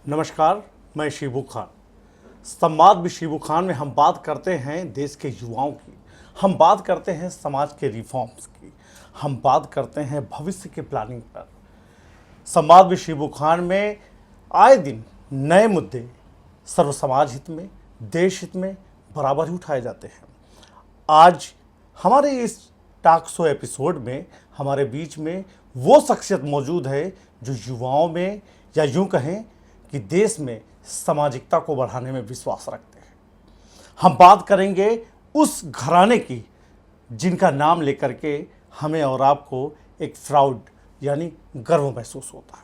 नमस्कार, मैं शिबू खान। संवाद विद शिबू खान में हम बात करते हैं देश के युवाओं की, हम बात करते हैं समाज के रिफॉर्म्स की, हम बात करते हैं भविष्य के प्लानिंग पर। संवाद विद शिबू खान में आए दिन नए मुद्दे सर्व समाज हित में, देश हित में बराबर ही उठाए जाते हैं। आज हमारे इस टॉक शो एपिसोड में हमारे बीच में वो शख्सियत मौजूद है जो युवाओं में, या यूं कहें कि देश में सामाजिकता को बढ़ाने में विश्वास रखते हैं। हम बात करेंगे उस घराने की जिनका नाम लेकर के हमें और आपको एक प्राउड यानी गर्व महसूस होता है।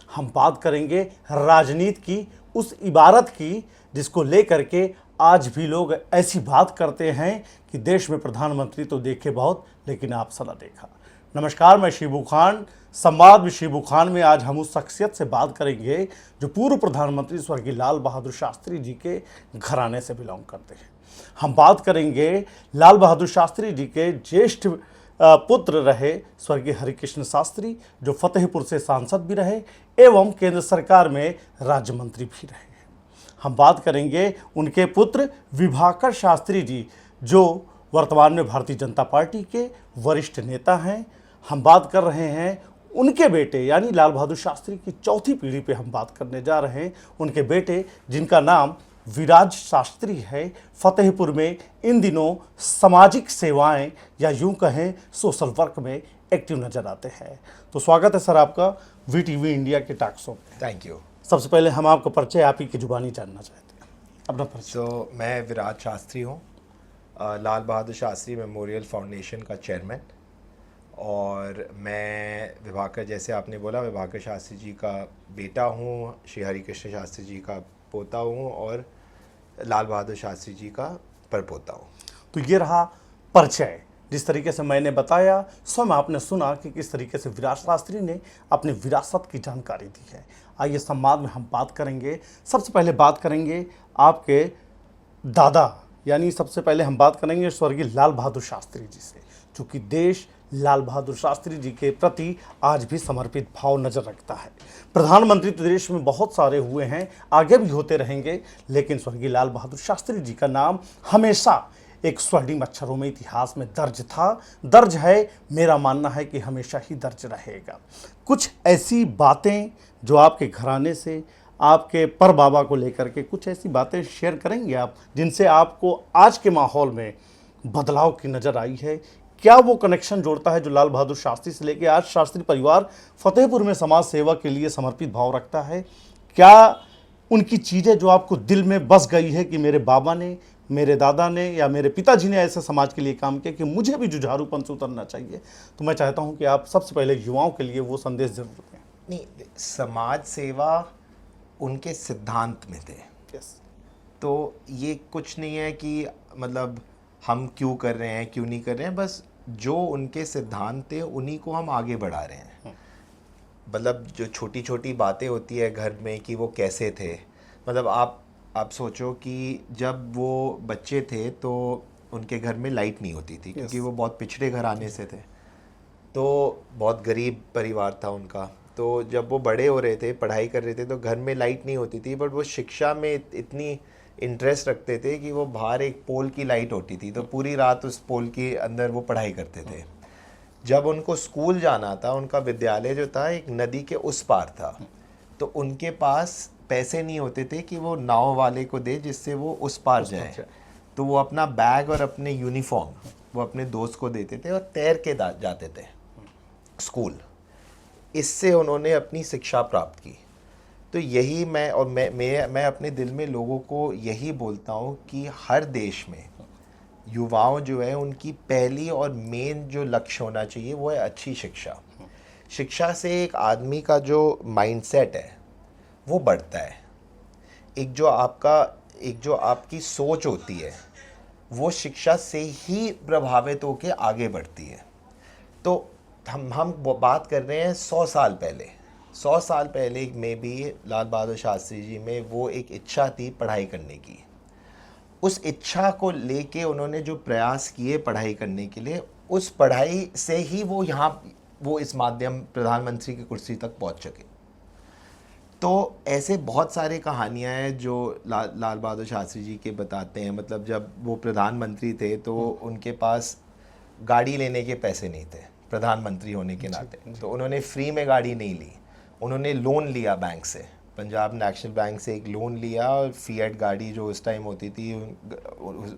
हम बात करेंगे राजनीति की उस इबारत की जिसको लेकर के आज भी लोग ऐसी बात करते हैं कि देश में प्रधानमंत्री तो देखे बहुत, लेकिन आप सला देखा। नमस्कार, मैं शिबू खान। संवाद विद शिबू खान में आज हम उस शख्सियत से बात करेंगे जो पूर्व प्रधानमंत्री स्वर्गीय लाल बहादुर शास्त्री जी के घराने से बिलोंग करते हैं। हम बात करेंगे लाल बहादुर शास्त्री जी के ज्येष्ठ पुत्र रहे स्वर्गीय हरिकृष्ण शास्त्री, जो फतेहपुर से सांसद भी रहे एवं केंद्र सरकार में राज्य मंत्री भी रहे। हम बात करेंगे उनके पुत्र विभाकर शास्त्री जी, जो वर्तमान में भारतीय जनता पार्टी के वरिष्ठ नेता हैं। हम बात कर रहे हैं उनके बेटे यानी लाल बहादुर शास्त्री की चौथी पीढ़ी पे हम बात करने जा रहे हैं। उनके बेटे जिनका नाम विराज शास्त्री है, फतेहपुर में इन दिनों सामाजिक सेवाएं या यूं कहें सोशल वर्क में एक्टिव नजर आते हैं। तो स्वागत है सर आपका वीटीवी इंडिया के टॉक शो में। Thank you. सबसे पहले हम आपका परिचय आप ही की जुबानी जानना चाहते हैं, अपना परिचय। तो मैं विराज शास्त्री हूँ, लाल बहादुर शास्त्री मेमोरियल फाउंडेशन का चेयरमैन, और मैं विभाकर, जैसे आपने बोला, विभाकर शास्त्री जी का बेटा हूँ, श्री हरिकृष्ण शास्त्री जी का पोता हूँ और लाल बहादुर शास्त्री जी का परपोता हूँ। तो ये रहा परिचय। जिस तरीके से मैंने बताया, स्वयं आपने सुना कि किस तरीके से विराज शास्त्री ने अपनी विरासत की जानकारी दी है। आइए संवाद में हम बात करेंगे। सबसे पहले बात करेंगे आपके दादा, यानी सबसे पहले हम बात करेंगे स्वर्गीय लाल बहादुर शास्त्री जी से, चूँकि देश लाल बहादुर शास्त्री जी के प्रति आज भी समर्पित भाव नजर रखता है। प्रधानमंत्री तो देश में बहुत सारे हुए हैं, आगे भी होते रहेंगे, लेकिन स्वर्गीय लाल बहादुर शास्त्री जी का नाम हमेशा एक स्वर्णिम अक्षरों में इतिहास में दर्ज था, दर्ज है। मेरा मानना है कि हमेशा ही दर्ज रहेगा। कुछ ऐसी बातें जो आपके घराने से, आपके पर बाबा को लेकर के कुछ ऐसी बातें शेयर करेंगे आप, जिनसे आपको आज के माहौल में बदलाव की नज़र आई है। क्या वो कनेक्शन जोड़ता है जो लाल बहादुर शास्त्री से लेकर आज शास्त्री परिवार फतेहपुर में समाज सेवा के लिए समर्पित भाव रखता है? क्या उनकी चीज़ें जो आपको दिल में बस गई है कि मेरे बाबा ने, मेरे दादा ने या मेरे पिताजी ने ऐसे समाज के लिए काम किया कि मुझे भी जुझारूपन से उतरना चाहिए? तो मैं चाहता हूं कि आप सबसे पहले युवाओं के लिए वो संदेश जरूर दें। नहीं, समाज सेवा उनके सिद्धांत में थे। तो ये कुछ नहीं है कि मतलब हम क्यों कर रहे हैं, क्यों नहीं कर रहे हैं, बस जो उनके सिद्धांत थे उन्हीं को हम आगे बढ़ा रहे हैं। मतलब जो छोटी छोटी बातें होती है घर में कि वो कैसे थे, मतलब आप सोचो कि जब वो बच्चे थे तो उनके घर में लाइट नहीं होती थी, क्योंकि वो बहुत पिछड़े घराने से थे, तो बहुत गरीब परिवार था उनका। तो जब वो बड़े हो रहे थे, पढ़ाई कर रहे थे, तो घर में लाइट नहीं होती थी, बट वो शिक्षा में इतनी इंटरेस्ट रखते थे कि वो बाहर एक पोल की लाइट होती थी तो पूरी रात उस पोल के अंदर वो पढ़ाई करते थे। जब उनको स्कूल जाना था, उनका विद्यालय जो था एक नदी के उस पार था, तो उनके पास पैसे नहीं होते थे कि वो नाव वाले को दे जिससे वो उस पार जाए, तो वो अपना बैग और अपने यूनिफॉर्म वो अपने दोस्त को देते थे और तैर के जाते थे स्कूल। इससे उन्होंने अपनी शिक्षा प्राप्त की। तो यही मैं अपने दिल में लोगों को यही बोलता हूँ कि हर देश में युवाओं जो है उनकी पहली और मेन जो लक्ष्य होना चाहिए वो है अच्छी शिक्षा। शिक्षा से एक आदमी का जो माइंडसेट है वो बढ़ता है। एक जो आपकी सोच होती है वो शिक्षा से ही प्रभावित होकर आगे बढ़ती है। तो हम बात कर रहे हैं 100 साल पहले में भी लाल बहादुर शास्त्री जी में वो एक इच्छा थी पढ़ाई करने की। उस इच्छा को लेके उन्होंने जो प्रयास किए पढ़ाई करने के लिए, उस पढ़ाई से ही वो इस माध्यम प्रधानमंत्री की कुर्सी तक पहुंच सके। तो ऐसे बहुत सारे कहानियां हैं जो लाल बहादुर शास्त्री जी के बताते हैं। मतलब जब वो प्रधानमंत्री थे तो उनके पास गाड़ी लेने के पैसे नहीं थे प्रधानमंत्री होने के नाते, तो उन्होंने फ्री में गाड़ी नहीं ली, उन्होंने लोन लिया बैंक से, पंजाब नेशनल बैंक से एक लोन लिया और फिएट गाड़ी जो उस टाइम होती थी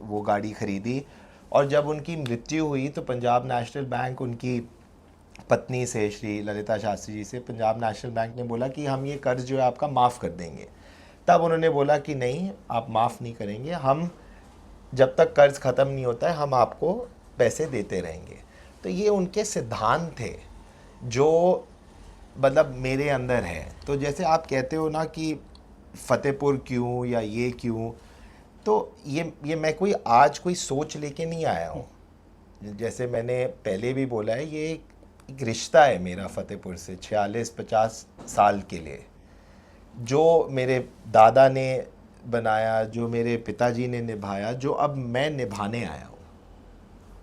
वो गाड़ी खरीदी। और जब उनकी मृत्यु हुई तो पंजाब नेशनल बैंक उनकी पत्नी से, श्री ललिता शास्त्री जी से, पंजाब नेशनल बैंक ने बोला कि हम ये कर्ज जो है आपका माफ़ कर देंगे। तब उन्होंने बोला कि नहीं, आप माफ़ नहीं करेंगे, हम जब तक कर्ज ख़त्म नहीं होता है हम आपको पैसे देते रहेंगे। तो ये उनके सिद्धांत थे जो मतलब मेरे अंदर है। तो जैसे आप कहते हो ना कि फतेहपुर क्यों या ये क्यों, तो ये मैं आज कोई सोच लेके नहीं आया हूँ। जैसे मैंने पहले भी बोला है, ये एक रिश्ता है मेरा फतेहपुर से 46-50 साल के लिए, जो मेरे दादा ने बनाया, जो मेरे पिताजी ने निभाया, जो अब मैं निभाने आया हूँ।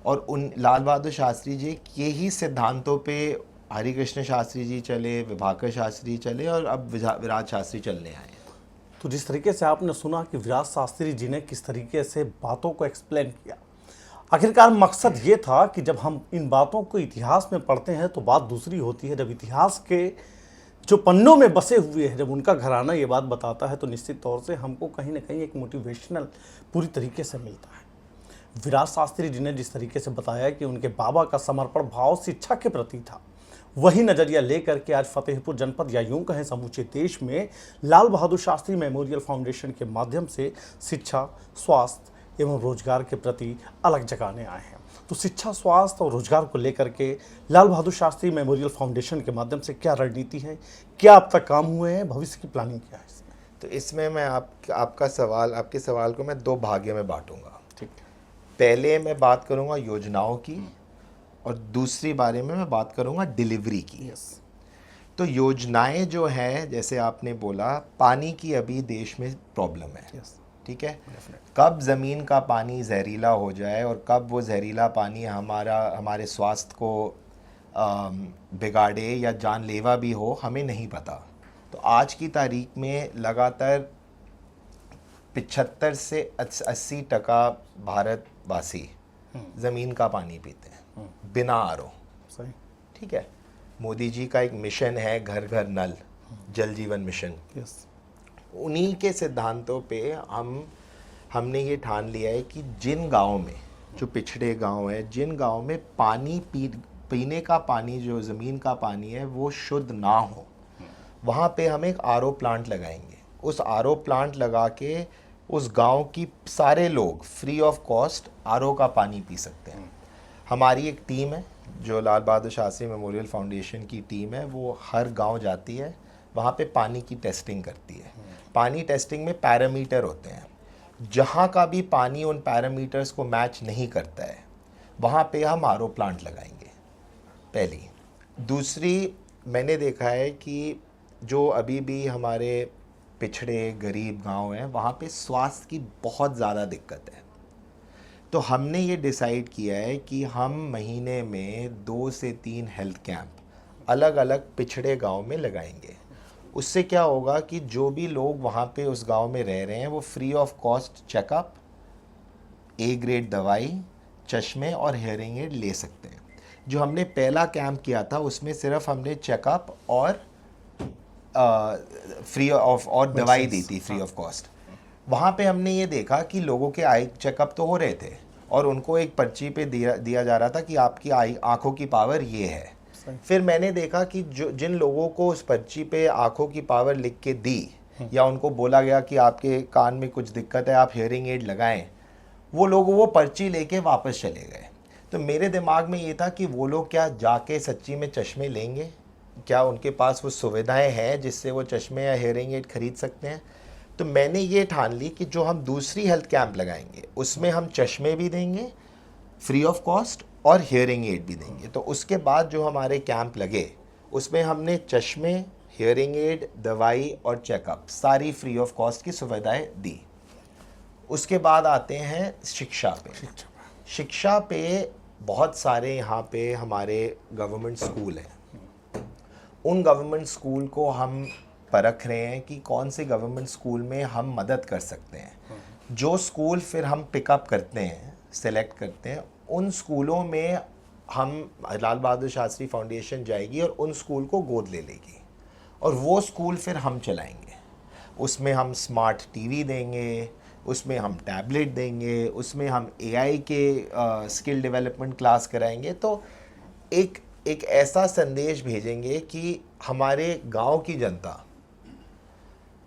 और उन लाल बहादुर शास्त्री जी के ही सिद्धांतों पे हरि कृष्ण शास्त्री जी चले, विभाकर शास्त्री चले और अब विराज शास्त्री चलने आए। तो जिस तरीके से आपने सुना कि विराज शास्त्री जी ने किस तरीके से बातों को एक्सप्लेन किया, आखिरकार मकसद ये था कि जब हम इन बातों को इतिहास में पढ़ते हैं तो बात दूसरी होती है। जब इतिहास के जो पन्नों में बसे हुए हैं, जब उनका घराना ये बात बताता है तो निश्चित तौर से हमको कहीं ना कहीं एक मोटिवेशनल पूरी तरीके से मिलता है। विराज शास्त्री जी ने जिस तरीके से बताया कि उनके बाबा का समर्पण भाव शिक्षा के प्रति था, वही नज़रिया लेकर के आज फतेहपुर जनपद या यूं कहें समूचे देश में लाल बहादुर शास्त्री मेमोरियल फाउंडेशन के माध्यम से शिक्षा, स्वास्थ्य एवं रोजगार के प्रति अलग जगाने आए हैं। तो शिक्षा, स्वास्थ्य और रोजगार को लेकर के लाल बहादुर शास्त्री मेमोरियल फाउंडेशन के माध्यम से क्या रणनीति है, क्या अब तक काम हुए हैं, भविष्य की प्लानिंग क्या है इसमें? तो इसमें मैं आपके सवाल को मैं 2 भागों में बांटूंगा। ठीक। पहले मैं बात करूंगा योजनाओं की और दूसरी बारे में मैं बात करूंगा डिलीवरी की। तो योजनाएं जो हैं, जैसे आपने बोला, पानी की अभी देश में प्रॉब्लम है। ठीक है, कब ज़मीन का पानी जहरीला हो जाए और कब वो जहरीला पानी हमारे स्वास्थ्य को बिगाड़े या जानलेवा भी हो, हमें नहीं पता। तो आज की तारीख में लगातार 75 से 80% भारतवासी ज़मीन का पानी पीते हैं बिना आरओ। सही। ठीक है, मोदी जी का एक मिशन है घर घर नल, जल जीवन मिशन। उन्हीं के सिद्धांतों पे हमने ये ठान लिया है कि जिन गाँव में, जो पिछड़े गांव है, जिन गांव में पानी पीने का पानी, जो ज़मीन का पानी है, वो शुद्ध ना हो, वहाँ पे हम एक आरओ प्लांट लगाएंगे। उस आरओ प्लांट लगा के उस गांव की सारे लोग फ्री ऑफ कॉस्ट आरओ का पानी पी सकते हैं। हमारी एक टीम है जो लाल बहादुर शास्त्री मेमोरियल फाउंडेशन की टीम है, वो हर गांव जाती है, वहाँ पे पानी की टेस्टिंग करती है। पानी टेस्टिंग में पैरामीटर होते हैं, जहाँ का भी पानी उन पैरामीटर्स को मैच नहीं करता है वहाँ पे हम आरओ प्लांट लगाएंगे, पहली। दूसरी, मैंने देखा है कि जो अभी भी हमारे पिछड़े गरीब गांव हैं, वहाँ पे स्वास्थ्य की बहुत ज़्यादा दिक्कत है। तो हमने ये डिसाइड किया है कि हम महीने में 2 से 3 हेल्थ कैंप अलग अलग पिछड़े गांव में लगाएंगे। उससे क्या होगा कि जो भी लोग वहाँ पे उस गांव में रह रहे हैं वो free of cost checkup, A grade दवाई, चश्मे और हेयरिंग एड ले सकते हैं। जो हमने पहला कैंप किया था उसमें सिर्फ हमने चेकअप और फ्री ऑफ और दवाई दी थी फ्री ऑफ कॉस्ट। वहाँ पे हमने ये देखा कि लोगों के आई चेकअप तो हो रहे थे और उनको एक पर्ची पे दिया जा रहा था कि आपकी आँखों की पावर ये है। फिर मैंने देखा कि जिन लोगों को उस पर्ची पे आँखों की पावर लिख के दी या उनको बोला गया कि आपके कान में कुछ दिक्कत है, आप हेयरिंग एड लगाएं, वो लोग वो पर्ची लेके वापस चले गए। तो मेरे दिमाग में ये था कि वो लोग क्या जाके सच्ची में चश्मे लेंगे, क्या उनके पास वो सुविधाएं हैं जिससे वो चश्मे या हेयरिंग एड खरीद सकते हैं। तो मैंने ये ठान ली कि जो हम दूसरी हेल्थ कैंप लगाएंगे उसमें हम चश्मे भी देंगे फ्री ऑफ कॉस्ट और हियरिंग एड भी देंगे। तो उसके बाद जो हमारे कैंप लगे उसमें हमने चश्मे, हियरिंग एड, दवाई और चेकअप सारी फ्री ऑफ कॉस्ट की सुविधाएं दी। उसके बाद आते हैं शिक्षा पे। शिक्षा पे बहुत सारे यहाँ पे हमारे गवर्नमेंट स्कूल हैं। उन गवर्नमेंट स्कूल को हम परख रहे हैं कि कौन से गवर्नमेंट स्कूल में हम मदद कर सकते हैं। जो स्कूल फिर हम पिकअप करते हैं, सेलेक्ट करते हैं, उन स्कूलों में हम लाल बहादुर शास्त्री फाउंडेशन जाएगी और उन स्कूल को गोद ले लेगी और वो स्कूल फिर हम चलाएंगे। उसमें हम स्मार्ट टीवी देंगे, उसमें हम टैबलेट देंगे, उसमें हम एआई के स्किल डेवलपमेंट क्लास कराएंगे। तो एक ऐसा संदेश भेजेंगे कि हमारे गांव की जनता,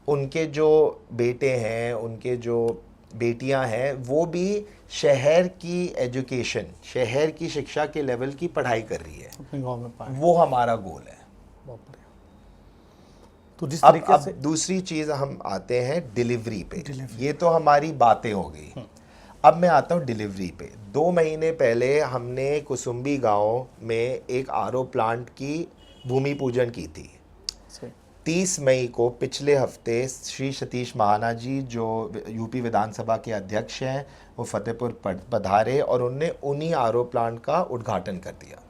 उनके जो बेटे हैं, उनके जो बेटियां हैं, वो भी शहर की एजुकेशन, शहर की शिक्षा के लेवल की पढ़ाई कर रही है, अपने गांव में पाए। वो हमारा गोल है। बहुत बढ़िया। तो जिस अब तरीके से दूसरी चीज़ हम आते हैं डिलीवरी पे। ये तो हमारी बातें हो गई। अब मैं आता हूँ डिलीवरी पे। 2 महीने पहले हमने कुसुम्बी गांव में एक आरओ प्लांट की भूमि पूजन की थी। 30 मई को पिछले हफ्ते श्री सतीश महाना जी, जो यूपी विधानसभा के अध्यक्ष हैं, वो फतेहपुर पधारे और उनने उन्हीं आरओ प्लांट का उद्घाटन कर दिया।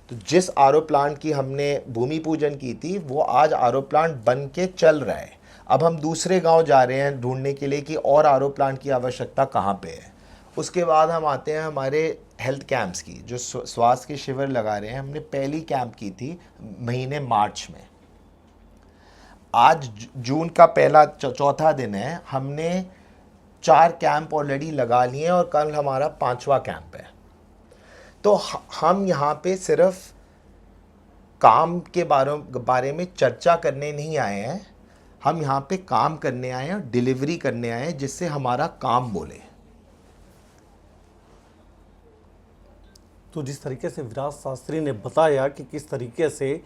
तो जिस आरओ प्लांट की हमने भूमि पूजन की थी, वो आज आरओ प्लांट बन के चल रहा है। अब हम दूसरे गांव जा रहे हैं ढूंढने के लिए कि और आरओ प्लांट की आवश्यकता कहाँ पे है। उसके बाद हम आते हैं हमारे हेल्थ कैंप्स की, जो स्वास्थ्य के शिविर लगा रहे हैं। हमने पहली कैंप की थी महीने मार्च में। आज जून का पहला चौथा दिन है, हमने 4 कैंप ऑलरेडी लगा लिए और कल हमारा 5वां कैंप है। तो हम यहाँ पे सिर्फ काम के बारे में चर्चा करने नहीं आए हैं, हम यहाँ पे काम करने आए हैं और डिलीवरी करने आए हैं, जिससे हमारा काम बोले। तो जिस तरीके से विराट शास्त्री ने बताया कि किस तरीके से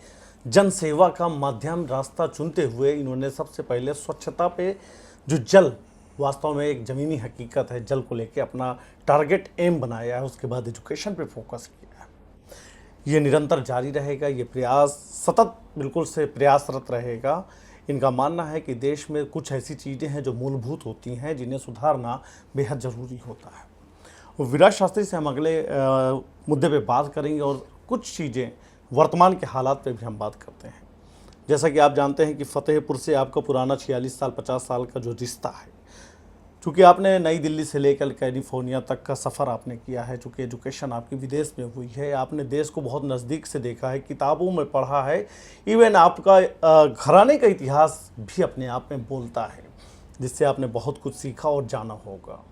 जन सेवा का माध्यम रास्ता चुनते हुए इन्होंने सबसे पहले स्वच्छता पे, जो जल वास्तव में एक ज़मीनी हकीकत है, जल को लेके अपना टारगेट एम बनाया है, उसके बाद एजुकेशन पे फोकस किया है। ये निरंतर जारी रहेगा, ये प्रयास सतत बिल्कुल से प्रयासरत रहेगा। इनका मानना है कि देश में कुछ ऐसी चीज़ें हैं जो मूलभूत होती हैं, जिन्हें सुधारना बेहद ज़रूरी होता है। विराट शास्त्री से हम अगले मुद्दे पे बात करेंगे और कुछ चीज़ें वर्तमान के हालात पे भी हम बात करते हैं। जैसा कि आप जानते हैं कि फतेहपुर से आपका पुराना 46 साल 50 साल का जो रिश्ता है, चूँकि आपने नई दिल्ली से लेकर कैलिफोर्निया तक का सफ़र आपने किया है, चूँकि एजुकेशन आपकी विदेश में हुई है, आपने देश को बहुत नज़दीक से देखा है, किताबों में पढ़ा है, इवन आपका घराने का इतिहास भी अपने आप में बोलता है, जिससे आपने बहुत कुछ सीखा और जाना होगा।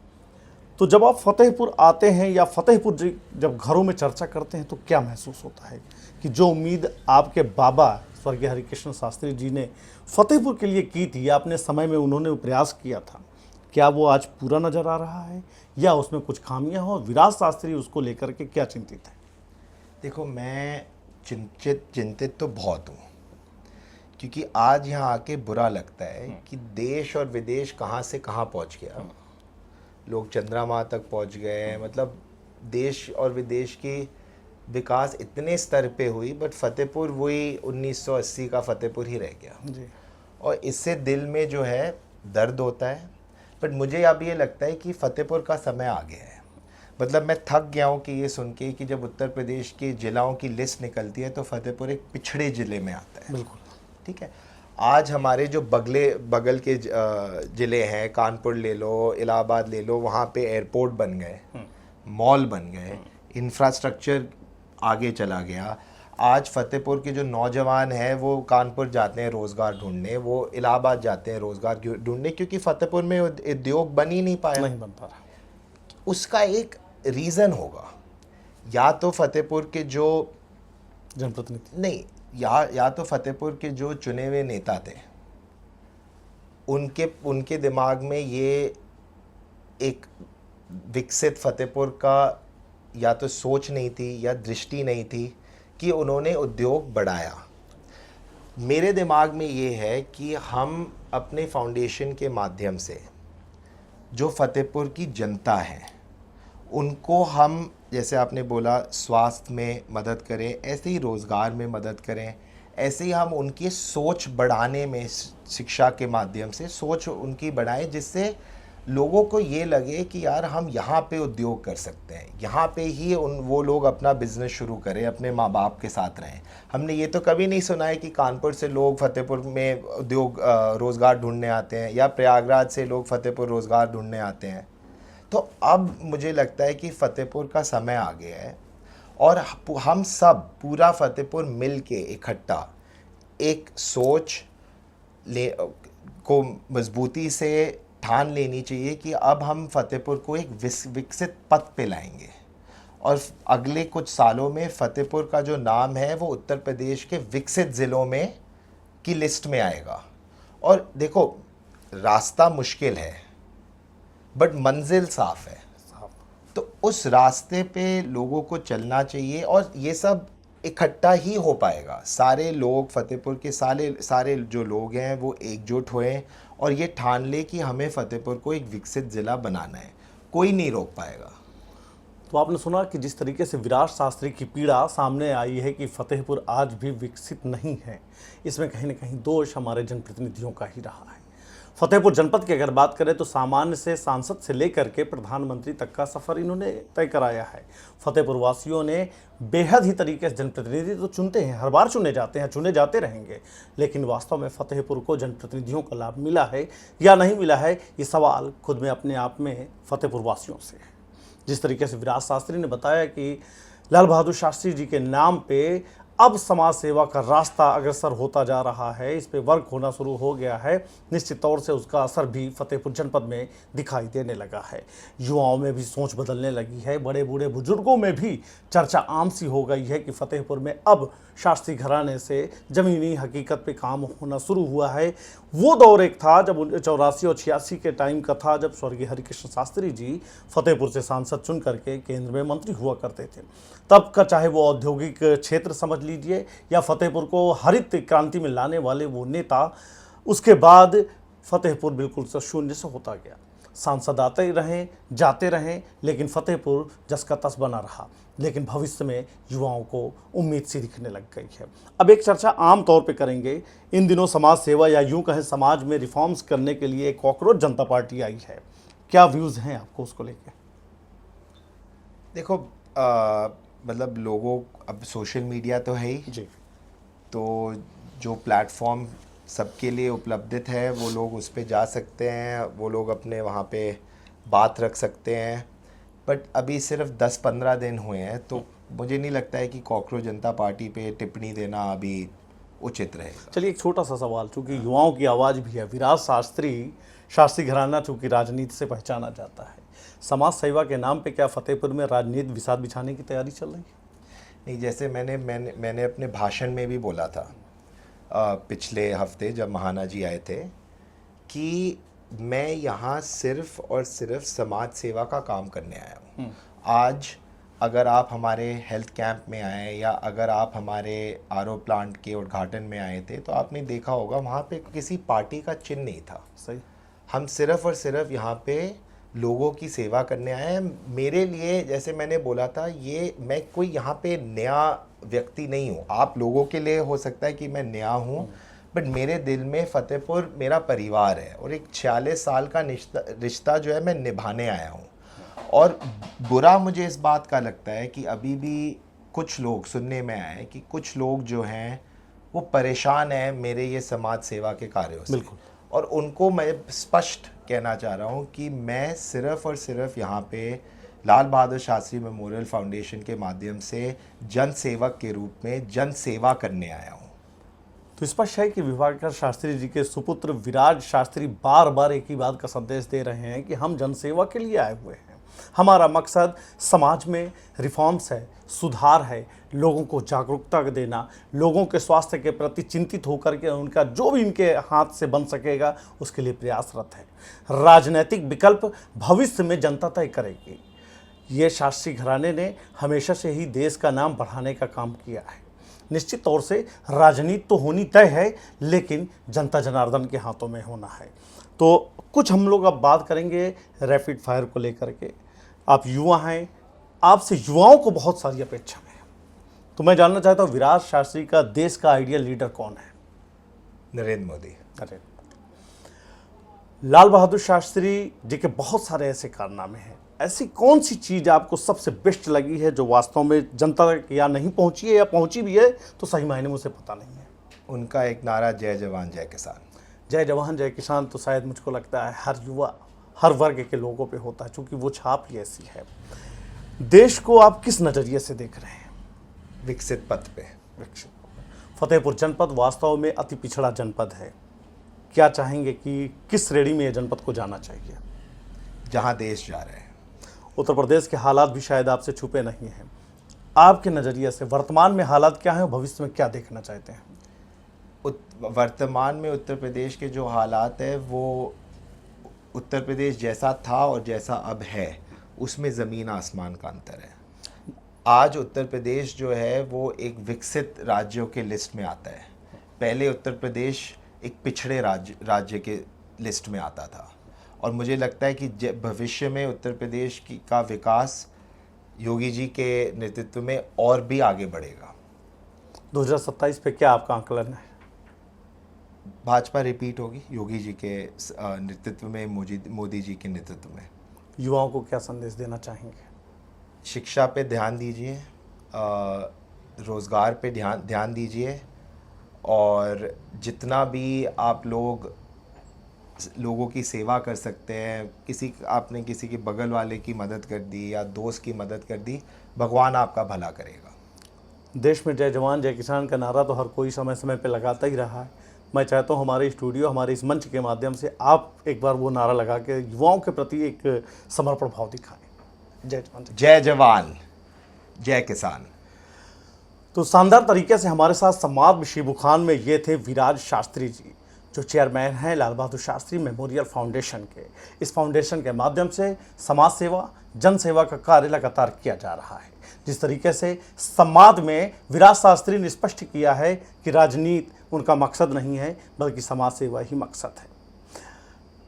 तो जब आप फतेहपुर आते हैं या फतेहपुर जब घरों में चर्चा करते हैं, तो क्या महसूस होता है कि जो उम्मीद आपके बाबा स्वर्गीय हरिकृष्ण शास्त्री जी ने फतेहपुर के लिए की थी, अपने समय में उन्होंने प्रयास किया था, क्या वो आज पूरा नज़र आ रहा है या उसमें कुछ खामियां हो? विराट शास्त्री उसको लेकर के क्या चिंतित है? देखो, मैं चिंतित तो बहुत हूँ, क्योंकि आज यहाँ आके बुरा लगता है कि देश और विदेश कहाँ से कहाँ पहुँच गया। लोग चंद्रमा तक पहुँच गए, मतलब देश और विदेश की विकास इतने स्तर पे हुई, बट फतेहपुर वही 1980 का फतेहपुर ही रह गया जी। और इससे दिल में जो है दर्द होता है। बट मुझे अब ये लगता है कि फतेहपुर का समय आ गया है। मतलब मैं थक गया हूँ कि ये सुन के कि जब उत्तर प्रदेश के जिलों की लिस्ट निकलती है तो फतेहपुर एक पिछड़े ज़िले में आता है। बिल्कुल ठीक है। आज हमारे जो बगल के ज़िले हैं, कानपुर ले लो, इलाहाबाद ले लो, वहाँ पे एयरपोर्ट बन गए, मॉल बन गए, इंफ्रास्ट्रक्चर आगे चला गया। आज फतेहपुर के जो नौजवान हैं वो कानपुर जाते हैं रोज़गार ढूंढने, वो इलाहाबाद जाते हैं रोज़गार ढूंढने, क्योंकि फतेहपुर में उद्योग बन ही नहीं पाया। नहीं बन पा रहा। उसका एक रीज़न होगा, या तो फतेहपुर के जो जनप्रतिनिधि नहीं, या तो फतेहपुर के जो चुने हुए नेता थे, उनके दिमाग में ये एक विकसित फतेहपुर का या तो सोच नहीं थी या दृष्टि नहीं थी कि उन्होंने उद्योग बढ़ाया। मेरे दिमाग में ये है कि हम अपने फाउंडेशन के माध्यम से जो फतेहपुर की जनता है, उनको हम, जैसे आपने बोला, स्वास्थ्य में मदद करें, ऐसे ही रोज़गार में मदद करें, ऐसे ही हम उनकी सोच बढ़ाने में, शिक्षा के माध्यम से सोच उनकी बढ़ाएं, जिससे लोगों को ये लगे कि यार हम यहाँ पे उद्योग कर सकते हैं, यहाँ पे ही वो लोग अपना बिजनेस शुरू करें, अपने माँ बाप के साथ रहें। हमने ये तो कभी नहीं सुना है कि कानपुर से लोग फतेहपुर में उद्योग रोज़गार ढूंढने आते हैं या प्रयागराज से लोग फतेहपुर रोज़गार ढूंढने आते हैं। तो अब मुझे लगता है कि फतेहपुर का समय आ गया है और हम सब पूरा फतेहपुर मिल के इकट्ठा एक सोच को मजबूती से ठान लेनी चाहिए कि अब हम फतेहपुर को एक विकसित पथ पे लाएंगे और अगले कुछ सालों में फतेहपुर का जो नाम है वो उत्तर प्रदेश के विकसित ज़िलों में की लिस्ट में आएगा। और देखो, रास्ता मुश्किल है बट मंजिल साफ है, तो उस रास्ते पे लोगों को चलना चाहिए और ये सब इकट्ठा ही हो पाएगा। सारे लोग फतेहपुर के सारे जो लोग हैं वो एकजुट हुए और ये ठान ले कि हमें फतेहपुर को एक विकसित ज़िला बनाना है, कोई नहीं रोक पाएगा। तो आपने सुना कि जिस तरीके से विराट शास्त्री की पीड़ा सामने आई है कि फतेहपुर आज भी विकसित नहीं है, इसमें कहीं ना कहीं दोष हमारे जनप्रतिनिधियों का ही रहा है। फतेहपुर जनपद की अगर बात करें तो सामान्य से सांसद से लेकर के प्रधानमंत्री तक का सफ़र इन्होंने तय कराया है। फतेहपुर वासियों ने बेहद ही तरीके से जनप्रतिनिधि तो चुनते हैं, हर बार चुने जाते हैं, चुने जाते रहेंगे, लेकिन वास्तव में फतेहपुर को जनप्रतिनिधियों का लाभ मिला है या नहीं मिला है, ये सवाल खुद में अपने आप में फतेहपुर वासियों से है। जिस तरीके से विराट शास्त्री ने बताया कि लाल बहादुर शास्त्री जी के नाम पे अब समाज सेवा का रास्ता अग्रसर होता जा रहा है, इस पे वर्क होना शुरू हो गया है, निश्चित तौर से उसका असर भी फतेहपुर जनपद में दिखाई देने लगा है। युवाओं में भी सोच बदलने लगी है, बड़े बूढ़े बुजुर्गों में भी चर्चा आम सी हो गई है कि फतेहपुर में अब शास्त्री घराने से ज़मीनी हकीकत पे काम होना शुरू हुआ है। वो दौर एक था जब 84 और 86 के टाइम का था, जब स्वर्गीय हरिकृष्ण शास्त्री जी फतेहपुर से सांसद चुन करके केंद्र में मंत्री हुआ करते थे। तब का चाहे वो औद्योगिक क्षेत्र समझ लीजिए या फतेहपुर को हरित क्रांति में लाने वाले वो नेता, उसके बाद फतेहपुर बिल्कुल से शून्य से होता गया। सांसद आते ही रहें, जाते रहें, लेकिन फतेहपुर जस का तस बना रहा। लेकिन भविष्य में युवाओं को उम्मीद सी दिखने लग गई है। अब एक चर्चा आम तौर पे करेंगे। इन दिनों समाज सेवा या यूं कहें समाज में रिफॉर्म्स करने के लिए एक कॉकरोच जनता पार्टी आई है, क्या व्यूज़ हैं आपको उसको लेकर? देखो, मतलब लोगों, अब सोशल मीडिया तो है ही जी, तो जो प्लेटफॉर्म सबके लिए उपलब्धित है वो लोग उस पर जा सकते हैं, वो लोग अपने वहाँ पे बात रख सकते हैं। बट अभी सिर्फ 10-15 दिन हुए हैं, तो मुझे नहीं लगता है कि कॉकरोच जनता पार्टी पे टिप्पणी देना अभी उचित रहेगा। चलिए एक छोटा सा सवाल, चूँकि युवाओं की आवाज़ भी है, विराट शास्त्री घराना चूँकि राजनीति से पहचाना जाता है, समाज सेवा के नाम पे क्या फतेहपुर में राजनीति विषाद बिछाने की तैयारी चल रही है? नहीं, जैसे मैंने अपने भाषण में भी बोला था पिछले हफ्ते जब महाना जी आए थे कि मैं यहाँ सिर्फ और सिर्फ समाज सेवा का काम करने आया हूँ। आज अगर आप हमारे हेल्थ कैंप में आए या अगर आप हमारे आरओ प्लांट के उद्घाटन में आए थे तो आपने देखा होगा वहाँ पे किसी पार्टी का चिन्ह नहीं था। सही, हम सिर्फ और सिर्फ यहाँ पे लोगों की सेवा करने आए हैं। मेरे लिए, जैसे मैंने बोला था, ये मैं कोई यहाँ पे नया व्यक्ति नहीं हूँ। आप लोगों के लिए हो सकता है कि मैं नया हूँ, बट मेरे दिल में फतेहपुर मेरा परिवार है और एक 46 साल का रिश्ता जो है मैं निभाने आया हूँ। और बुरा मुझे इस बात का लगता है कि अभी भी कुछ लोग सुनने में आए कि कुछ लोग जो हैं वो परेशान हैं मेरे ये समाज सेवा के कार्यों से। बिल्कुल। और उनको मैं स्पष्ट कहना चाह रहा हूँ कि मैं सिर्फ और सिर्फ यहाँ पे लाल बहादुर शास्त्री मेमोरियल फाउंडेशन के माध्यम से जन सेवक के रूप में जन सेवा करने आया हूँ। तो स्पष्ट है कि विभाकर शास्त्री जी के सुपुत्र विराज शास्त्री बार बार एक ही बात का संदेश दे रहे हैं कि हम जनसेवा के लिए आए हुए हैं, हमारा मकसद समाज में रिफॉर्म्स है, सुधार है, लोगों को जागरूकता देना, लोगों के स्वास्थ्य के प्रति चिंतित होकर के उनका जो भी इनके हाथ से बन सकेगा उसके लिए प्रयासरत है। राजनीतिक विकल्प भविष्य में जनता तय करेगी। ये शास्त्री घराने ने हमेशा से ही देश का नाम बढ़ाने का काम किया है। निश्चित तौर से राजनीति तो होनी तय है, लेकिन जनता जनार्दन के हाथों में होना है। तो कुछ हम लोग अब बात करेंगे रैपिड फायर को लेकर के। आप युवा हैं, आपसे युवाओं को बहुत सारी अपेक्षा है, तो मैं जानना चाहता हूँ विराट शास्त्री का देश का आइडियल लीडर कौन है? नरेंद्र मोदी। अरे लाल बहादुर शास्त्री जी के बहुत सारे ऐसे कारनामे हैं, ऐसी कौन सी चीज़ आपको सबसे बेस्ट लगी है जो वास्तव में जनता तक या नहीं पहुंची है या पहुंची भी है तो सही मायने में उसे पता नहीं है? उनका एक नारा, जय जवान जय किसान। जय जवान जय किसान तो शायद मुझको लगता है हर युवा, हर वर्ग के लोगों पे होता है, क्योंकि वो छाप ही ऐसी है। देश को आप किस नज़रिए से देख रहे हैं? विकसित पथ पे। फतेहपुर जनपद वास्तव में अति पिछड़ा जनपद है, क्या चाहेंगे कि किस श्रेणी में यह जनपद को जाना चाहिए? जहां देश जा रहे हैं। उत्तर प्रदेश के हालात भी शायद आपसे छुपे नहीं हैं, आपके नज़रिए से वर्तमान में हालात क्या हैं और भविष्य में क्या देखना चाहते हैं? वर्तमान में उत्तर प्रदेश के जो हालात है वो उत्तर प्रदेश जैसा था और जैसा अब है उसमें ज़मीन आसमान का अंतर है। आज उत्तर प्रदेश जो है वो एक विकसित राज्यों के लिस्ट में आता है। पहले उत्तर प्रदेश एक पिछड़े राज्य के लिस्ट में आता था, और मुझे लगता है कि भविष्य में उत्तर प्रदेश का विकास योगी जी के नेतृत्व में और भी आगे बढ़ेगा। 2027 पे क्या आपका आकलन है? भाजपा रिपीट होगी योगी जी के नेतृत्व में, मोदी जी के नेतृत्व में। युवाओं को क्या संदेश देना चाहेंगे? शिक्षा पे ध्यान दीजिए, रोज़गार पे ध्यान दीजिए, और जितना भी आप लोगों की सेवा कर सकते हैं, आपने किसी के बगल वाले की मदद कर दी या दोस्त की मदद कर दी, भगवान आपका भला करेगा। देश में जय जवान जय किसान का नारा तो हर कोई समय समय पे लगाता ही रहा है। मैं चाहता हूँ हमारे स्टूडियो, हमारे इस मंच के माध्यम से आप एक बार वो नारा लगा के युवाओं के प्रति एक समर्पण भाव दिखाएं। जय जवान जय किसान। तो शानदार तरीके से हमारे साथ संवाद शिबू खान में ये थे विराज शास्त्री जी, जो चेयरमैन हैं लाल बहादुर शास्त्री मेमोरियल फाउंडेशन के। इस फाउंडेशन के माध्यम से समाज सेवा, जन सेवा का कार्य लगातार किया जा रहा है। जिस तरीके से संवाद में विराज शास्त्री ने स्पष्ट किया है कि राजनीति उनका मकसद नहीं है, बल्कि समाज सेवा ही मकसद है।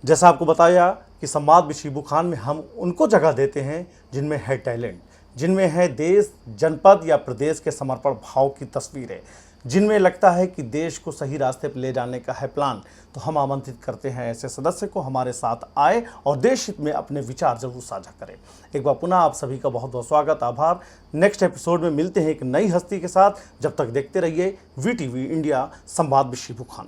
जैसा आपको बताया कि संवाद शिबू खान में हम उनको जगह देते हैं जिनमें है टैलेंट, जिनमें है देश, जनपद या प्रदेश के समर्पण भाव की तस्वीरें, जिनमें लगता है कि देश को सही रास्ते पर ले जाने का है प्लान। तो हम आमंत्रित करते हैं ऐसे सदस्य को हमारे साथ आए और देश हित में अपने विचार जरूर साझा करें। एक बार पुनः आप सभी का बहुत बहुत स्वागत, आभार। नेक्स्ट एपिसोड में मिलते हैं एक नई हस्ती के साथ। जब तक देखते रहिए VTV इंडिया संवाद शिबू खान।